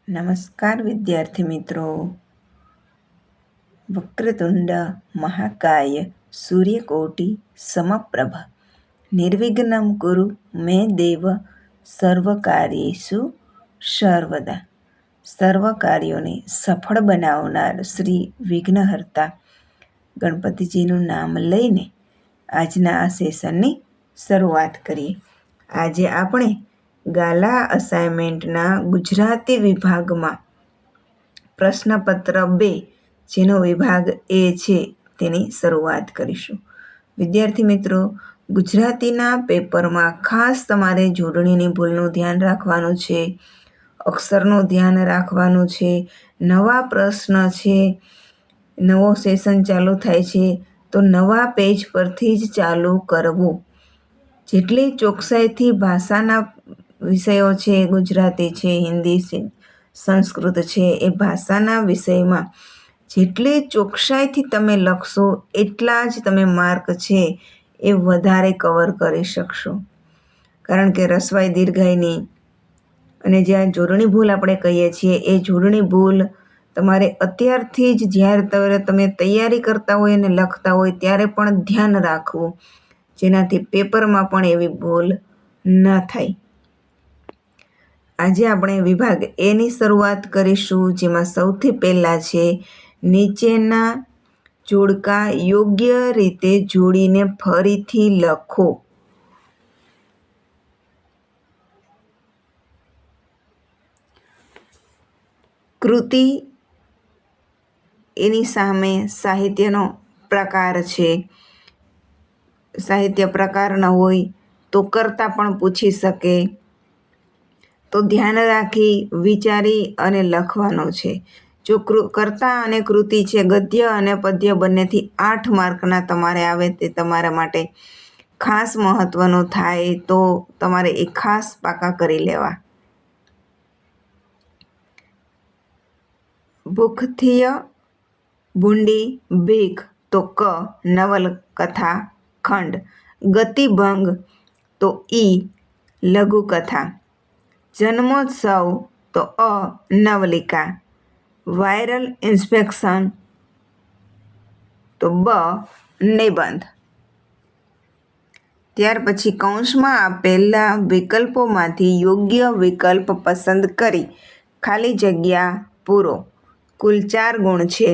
નમસ્કાર વિદ્યાર્થી મિત્રો. વક્રતુંડ મહાકાય સૂર્યકોટિ સમપ્રભ નિર્વિઘ્નમ કુરુ મે દેવ સર્વકાર્યેષુ સર્વદા. સર્વ કાર્યોને સફળ બનાવનાર શ્રી વિઘ્નહર્તા ગણપતિજીનું નામ લઈને આજના આ સેશનની શરૂઆત કરીએ. આજે આપણે ગાલા અસાઇનમેન્ટના ગુજરાતી વિભાગમાં પ્રશ્નપત્ર 2 જેનો વિભાગ એ છે તેની શરૂઆત કરીશું. વિદ્યાર્થી મિત્રો, ગુજરાતીના પેપરમાં ખાસ તમારે જોડણીની ભૂલનું ધ્યાન રાખવાનું છે, અક્ષરનું ધ્યાન રાખવાનું છે. નવા પ્રશ્ન છે, નવો સેશન ચાલુ થાય છે તો નવા પેજ પરથી જ ચાલુ કરવું. જેટલી ચોકસાઈથી ભાષાના વિષયો છે, ગુજરાતી છે, હિન્દી છે, સંસ્કૃત છે, એ ભાષાના વિષયમાં જેટલી ચોકસાઈથી તમે લખશો એટલા જ તમે માર્ક છે એ વધારે કવર કરી શકશો. કારણ કે રસવાઈ દીર્ઘાઈની અને જ્યાં જોડણી ભૂલ આપણે કહીએ છીએ એ જોડણી ભૂલ તમારે અત્યારથી જ જ્યારે તમે તૈયારી કરતા હોય અને લખતા હોય ત્યારે પણ ધ્યાન રાખવું, જેનાથી પેપરમાં પણ એવી ભૂલ ન થાય. આજે આપણે વિભાગ એની શરૂઆત કરીશું, જેમાં સૌથી પહેલાં છે નીચેના જોડકા યોગ્ય રીતે જોડીને ફરીથી લખો. કૃતિ એની સામે સાહિત્યનો પ્રકાર છે. સાહિત્ય પ્રકાર ન હોય તો કર્તા પણ પૂછી શકે. તો ધ્યાન રાખી વિચારી અને લખવાનું છે. જો કર્તા અને કૃતિ છે, ગદ્ય અને પદ્ય બંનેથી 8 માર્કના તમારે આવે તે તમારા માટે ખાસ મહત્ત્વનું થાય, તો તમારે એ ખાસ પાકા કરી લેવા. ભૂખથિય ભૂંડી ભીખ તો ક નવલકથા ખંડ. ગતિભંગ તો ઈ લઘુકથા. જન્મોત્સવ તો અ નવલિકા. વાયરલ ઇન્સ્પેક્શન તો બ નિબંધ. ત્યાર પછી કૌંસમાં આપેલા વિકલ્પોમાંથી યોગ્ય વિકલ્પ પસંદ કરી ખાલી જગ્યા પૂરો. કુલ 4 ગુણ છે.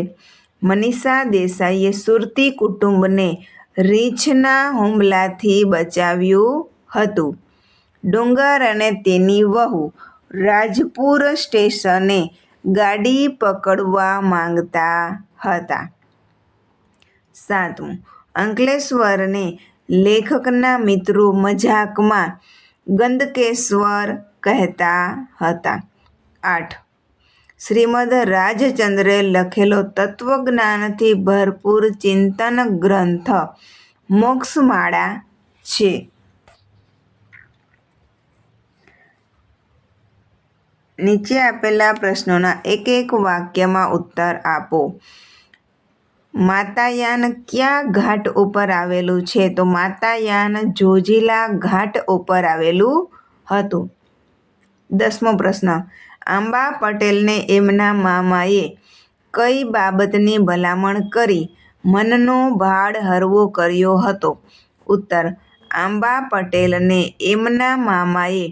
મનીષા દેસાઈએ સુરતી કુટુંબને રીંછના હુમલાથી બચાવ્યું હતું. ડુંગર અને તેની વહુ રાજપુર સ્ટેશને ગાડી પકડવા માંગતા હતા. 7. અંકલેશ્વરને લેખકના મિત્રો મજાકમાં ગંદકેશ્વર કહેતા હતા. 8. શ્રીમદ રાજચંદ્રે લખેલો તત્વજ્ઞાનથી ભરપૂર ચિંતન ગ્રંથ મોક્ષમાળા છે. નીચે આપેલા પ્રશ્નોના એક વાક્યમાં ઉત્તર આપો. માતાયાન કયા ઘાટ ઉપર આવેલું છે? તો માતાયાન જોજીલા ઘાટ ઉપર આવેલું હતું. 10મો પ્રશ્ન. આંબા પટેલને એમના મામાએ કઈ બાબતની ભલામણ કરી મનનો ભાર હળવો કર્યો હતો? ઉત્તર. આંબા પટેલને એમના મામાએ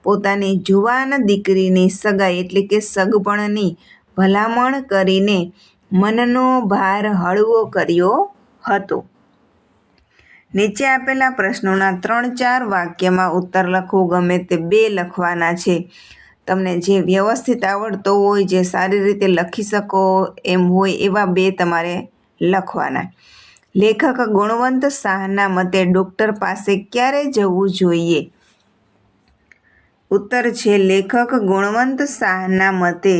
પોતાની જુવાન દીકરીની સગાઈ એટલે કે સગપણની ભલામણ કરીને મનનો ભાર હળવો કર્યો હતો. નીચે આપેલા પ્રશ્નોના 3-4 વાક્યમાં ઉત્તર લખો. ગમે તે 2 લખવાના છે. તમને જે વ્યવસ્થિત આવડતો હોય, જે સારી રીતે લખી શકો એમ હોય એવા 2 તમારે લખવાના. લેખક ગુણવંત શાહના મતે ડૉક્ટર પાસે ક્યારે જવું જોઈએ? ઉત્તર છે લેખક ગુણવંત શાહના મતે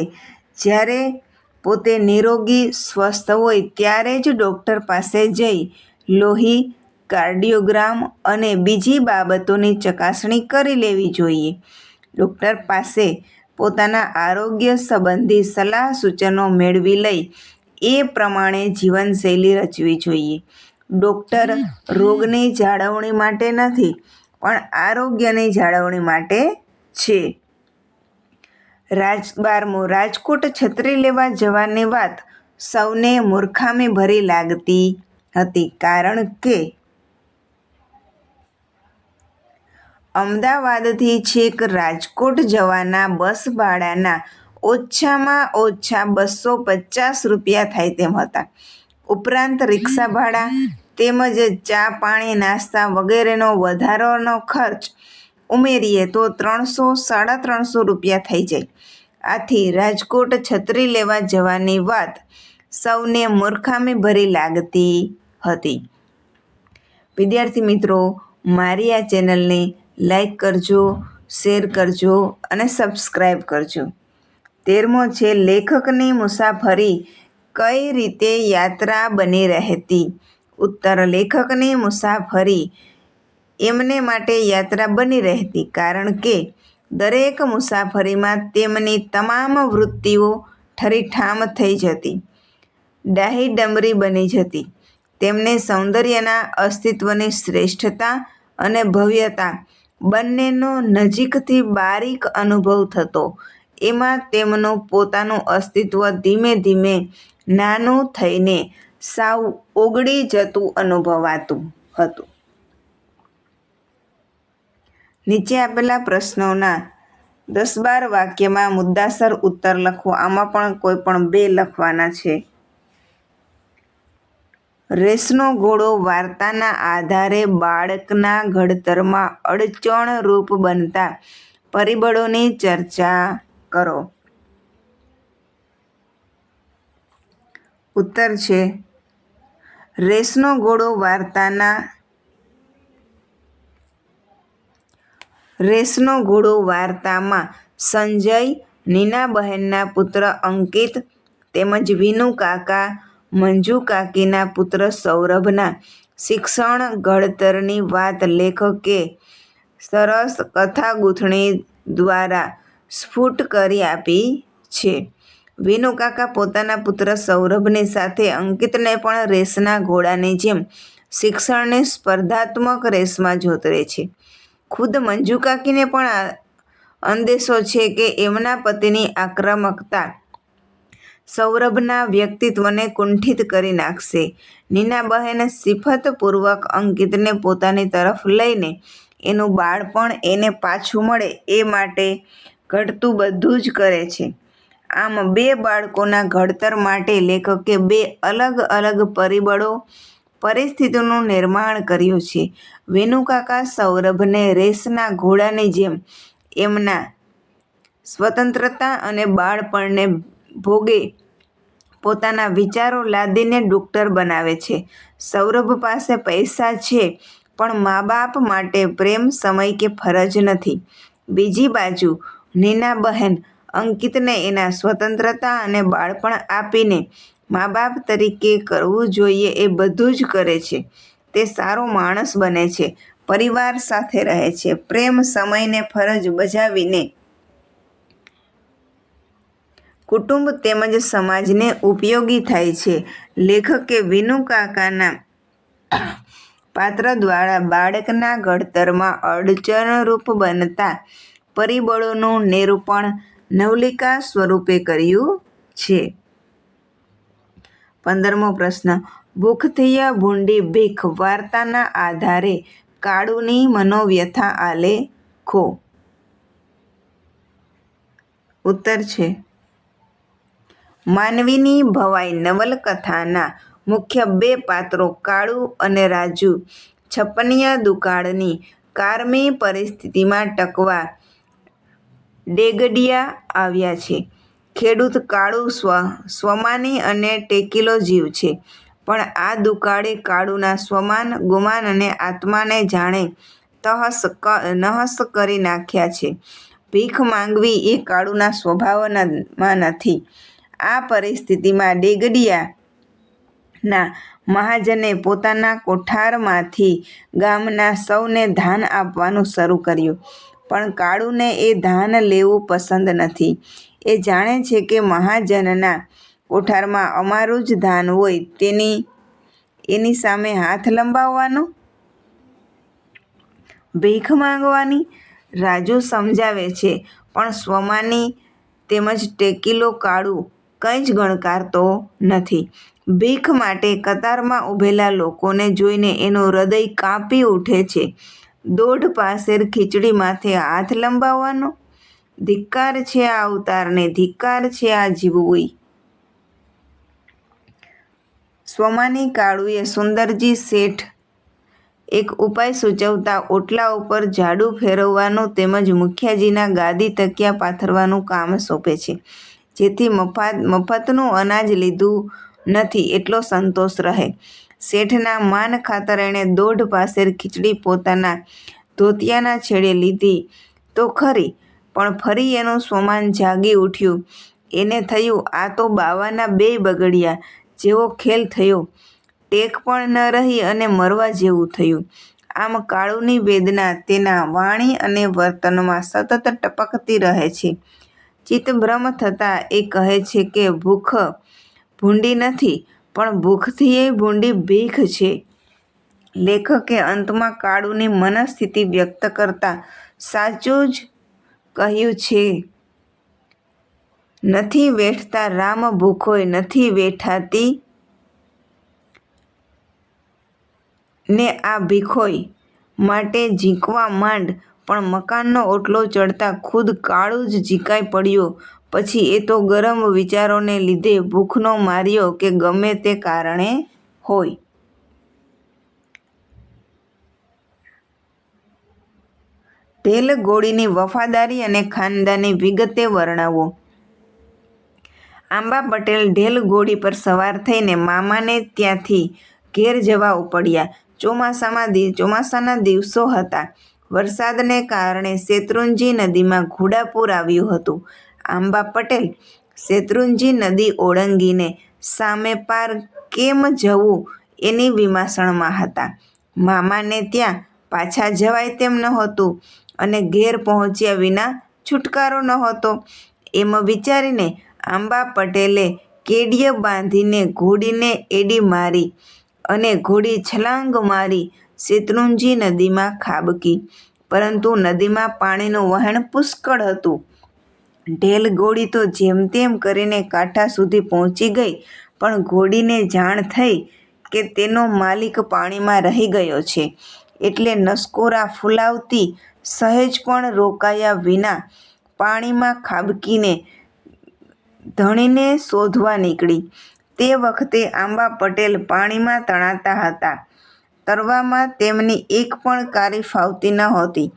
જ્યારે પોતે નિરોગી સ્વસ્થ હોય ત્યારે જ ડૉક્ટર પાસે જઈ લોહી, કાર્ડિયોગ્રામ અને બીજી બાબતોની ચકાસણી કરી લેવી જોઈએ. ડૉક્ટર પાસે પોતાના આરોગ્ય સંબંધી સલાહ સૂચનો મેળવી લઈ એ પ્રમાણે જીવનશૈલી રચવી જોઈએ. ડૉક્ટર રોગની જાળવણી માટે નથી પણ આરોગ્યની જાળવણી માટે છે. 12મું, રાજકોટ છત્રી લેવા જવાની વાત સૌને મૂર્ખામી ભરી લાગતી હતી, કારણ કે અમદાવાદથી છેક રાજકોટ જવાના બસ ભાડાના ઓછામાં ઓછા 250 રૂપિયા થાય તેમ હતા. ઉપરાંત રિક્ષા ભાડા તેમજ ચા પાણી નાસ્તા વગેરેનો વધારાનો ખર્ચ ઉમેરીએ તો 300-350 રૂપિયા થઈ જાય. આથી રાજકોટ છત્રી લેવા જવાની વાત સૌને મૂર્ખામી ભરી લાગતી હતી. વિદ્યાર્થી મિત્રો, મારી આ ચેનલને લાઈક કરજો, શેર કરજો અને સબસ્ક્રાઈબ કરજો. 13મો છે, લેખકની મુસાફરી કઈ રીતે યાત્રા બની રહેતી? ઉત્તર, લેખકની મુસાફરી એમને માટે યાત્રા બની રહેતી કારણ કે દરેક મુસાફરીમાં તેમની તમામ વૃત્તિઓ ઠરીઠામ થઈ જતી, ડાહીડમરી બની જતી. તેમને સૌંદર્યના અસ્તિત્વની શ્રેષ્ઠતા અને ભવ્યતા બંનેનો નજીકથી બારીક અનુભવ થતો. એમાં તેમનું પોતાનું અસ્તિત્વ ધીમે ધીમે નાનું થઈને સાવ ઓગળી જતું અનુભવાતું હતું. નીચે આપેલા પ્રશ્નોના 10-12 વાક્યમાં મુદ્દાસર ઉત્તર લખો. આમાં પણ કોઈ પણ 2 લખવાના છે. રેસનો ઘોડો વાર્તાના આધારે બાળકના ઘડતરમાં અડચણરૂપ બનતા પરિબળોની ચર્ચા કરો. ઉત્તર છે રેસનો ઘોડો વાર્તામાં સંજય, નીનાબહેનના પુત્ર અંકિત તેમજ વિનુકાકા, મંજુકાકીના પુત્ર સૌરભના શિક્ષણ ઘડતરની વાત લેખકે સરસ કથાગૂંથણી દ્વારા સ્ફુટ કરી આપી છે. વિનુકાકા પોતાના પુત્ર સૌરભની સાથે અંકિતને પણ રેસના ઘોડાની જેમ શિક્ષણની સ્પર્ધાત્મક રેસમાં જોતરે છે. ખુદ મંજુકાકીને પણ અંદેશો છે કે એમના પતિની આક્રમકતા સૌરભના વ્યક્તિત્વને કુંઠિત કરી નાખશે. નીનાબહેન સિફતપૂર્વક અંકિતને પોતાની તરફ લઈને એનું બાળપણ એને પાછું મળે એ માટે ઘટતું બધું જ કરે છે. આમ 2 બાળકોના ઘડતર માટે લેખકે 2 અલગ અલગ પરિસ્થિતિનું નિર્માણ કર્યું છે. વિનુકાકા સૌરભને રેસના ઘોડાની જેમ એમના સ્વતંત્રતા અને બાળપણને ભોગે પોતાના વિચારો લાદીને ડોક્ટર બનાવે છે. સૌરભ પાસે પૈસા છે પણ મા બાપ માટે પ્રેમ, સમય કે ફરજ નથી. બીજી બાજુ નીનાબહેન અંકિતને એના સ્વતંત્રતા અને બાળપણ આપીને મા બાપ તરીકે કરવું જોઈએ એ બધું જ કરે છે. તે સારો માણસ બને છે, પરિવાર સાથે રહે છે, પ્રેમ, સમય ને ફરજ બજાવીને કુટુંબ તેમજ સમાજને ઉપયોગી થાય છે. લેખકે વિનુકાકાના પાત્ર દ્વારા બાળકના ઘડતરમાં અડચણરૂપ બનતા પરિબળોનું નિરૂપણ નવલિકા સ્વરૂપે કર્યું છે. 15મો પ્રશ્ન, ભૂખથી ભૂંડી ભીખ વાર્તાના આધારે કાળુની મનોવ્યથા આલેખો. ઉત્તર છે માનવીની ભવાઈ નવલકથાના મુખ્ય 2 પાત્રો કાળુ અને રાજુ છપનિયા દુકાળની કારમી પરિસ્થિતિમાં ટકવા ડેગડિયા આવ્યા છે. ખેડૂત કાળુ સ્વમાની અને ટેકીલો જીવ છે, પણ આ દુકાળે કાળુના સ્વમાન, ગુમાન અને આત્માને જાણે તહસ કરી નાખ્યા છે. ભીખ માંગવી એ કાળુના સ્વભાવમાં નથી. આ પરિસ્થિતિમાં ડેગડિયાના મહાજને પોતાના કોઠારમાંથી ગામના સૌને ધાન આપવાનું શરૂ કર્યું, પણ કાળુને એ ધાન લેવું પસંદ નથી. એ જાણે છે કે મહાજનના કોઠારમાં અમારું જ ધાન હોય, એની સામે હાથ લંબાવવાનો, ભીખ માંગવાની. રાજુ સમજાવે છે, પણ સ્વમાની તેમજ ટેકીલો કાળુ કંઈ જ ગણકારતો નથી. ભીખ માટે કતારમાં ઊભેલા લોકોને જોઈને એનું હૃદય કાંપી ઉઠે છે. દોઢ પાસેર ખીચડી માથે હાથ લંબાવવાનો? ધિક્કાર છે આ અવતારને, ધિક્કાર છે આ જીવવુંય. સ્વમાની કાળુએ સુંદરજી શેઠ એક ઉપાય સૂચવતા ઓટલા ઉપર ઝાડુ ફેરવવાનું તેમજ મુખિયાજીના ગાદી તકિયા પાથરવાનું કામ સોંપે છે, જેથી મફતનું અનાજ લીધું નથી એટલો સંતોષ રહે. શેઠના માન ખાતર એણે દોઢ પાસેર ખીચડી પોતાના ધોતિયાના છેડે લીધી તો ખરી, પણ ફરી એનું સ્વમાન જાગી ઉઠ્યું. એને થયું, આ તો બાવાના બેય બગડ્યા જેવો ખેલ થયો. ટેક પણ ન રહી અને મરવા જેવું થયું. આમ કાળુની વેદના તેના વાણી અને વર્તનમાં સતત ટપકતી રહે છે. ચિત્તભ્રમ થતાં એ કહે છે કે ભૂખ ભૂંડી નથી, પણ ભૂખથીય ભૂંડી ભીખ છે. લેખકે અંતમાં કાળુની મનઃસ્થિતિ વ્યક્ત કરતાં સાચું જ કહ્યું છે. નથી વેઠતા રામ ભૂખોય, નથી વેઠાતી ને આ ભીખોય. માટે ઝીંકવા માંડ. પણ મકાનનો ઓટલો ચડતાં ખુદ કાળુ જ ઝીંકાઈ પડ્યો. પછી એ તો ગરમ વિચારોને લીધે ભૂખનો માર્યો કે ગમે તે કારણે હોય. ઢેલ ઘોડીની વફાદારી અને ખાનદાની વિગતે વર્ણવો. આંબા પટેલ ઢેલ ઘોડી પર સવાર થઈને મામાને ત્યાંથી ઘેર જવા ઉપડ્યા. ચોમાસાના દિવસો હતા. વરસાદને કારણે શેત્રુંજી નદીમાં ઘોડાપૂર આવ્યું હતું. આંબા પટેલ શેત્રુંજી નદી ઓળંગીને સામે પાર કેમ જવું એની વિમાસણમાં હતા. મામાને ત્યાં પાછા જવાય તેમ નહોતું અને ઘેર પહોંચ્યા વિના છૂટકારો નહોતો. એમ વિચારીને આંબા પટેલે કેડિય બાંધીને ઘોડીને એડી મારી અને ઘોડી છલાંગ મારી શેત્રુંજી નદીમાં ખાબકી. પરંતુ નદીમાં પાણીનું વહેણ પુષ્કળ હતું. ઢેલ ઘોડી તો જેમ તેમ કરીને કાંઠા સુધી પહોંચી ગઈ, પણ ઘોડીને જાણ થઈ કે તેનો માલિક પાણીમાં રહી ગયો છે, એટલે નસકોરાં ફૂલાવતી સહેજ પણ રોકાયા વિના પાણીમાં ખાબકીને ધણીને શોધવા નીકળી. તે વખતે આંબા પટેલ પાણીમાં તણાતા હતા. તરવામાં તેમની એક પણ કારી ફાવતી નહોતી.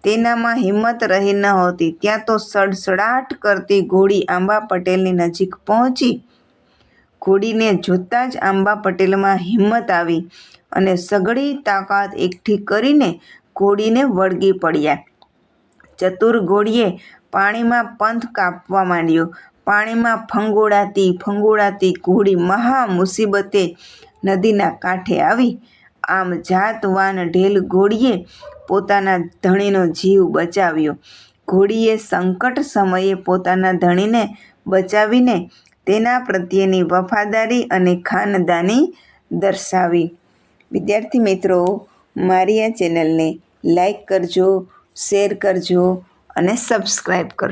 તેનામાં હિંમત રહી નહોતી. ત્યાં તો સડસડાટ કરતી ઘોડી આંબા પટેલની નજીક પહોંચી. ઘોડીને જોતાં જ આંબા પટેલમાં હિંમત આવી અને સઘળી તાકાત એકઠી કરીને ઘોડીને વળગી પડ્યા. ચતુર ઘોડીએ પાણીમાં પંથ કાપવા માંડ્યો. પાણીમાં ફંગોળાતી ઘોડી મહા મુસીબતે નદીના કાંઠે આવી. આમ જાતવાન ઢેલ ઘોડીએ પોતાના ધણીનો જીવ બચાવ્યો. ઘોડીએ સંકટ સમયે પોતાના ધણીને બચાવીને તેના પ્રત્યેની વફાદારી અને ખાનદાની દર્શાવી. વિદ્યાર્થી મિત્રો, મારી આ ચેનલને લાઈક કરજો, શેર કરજો અને સબસ્ક્રાઈબ કરજો.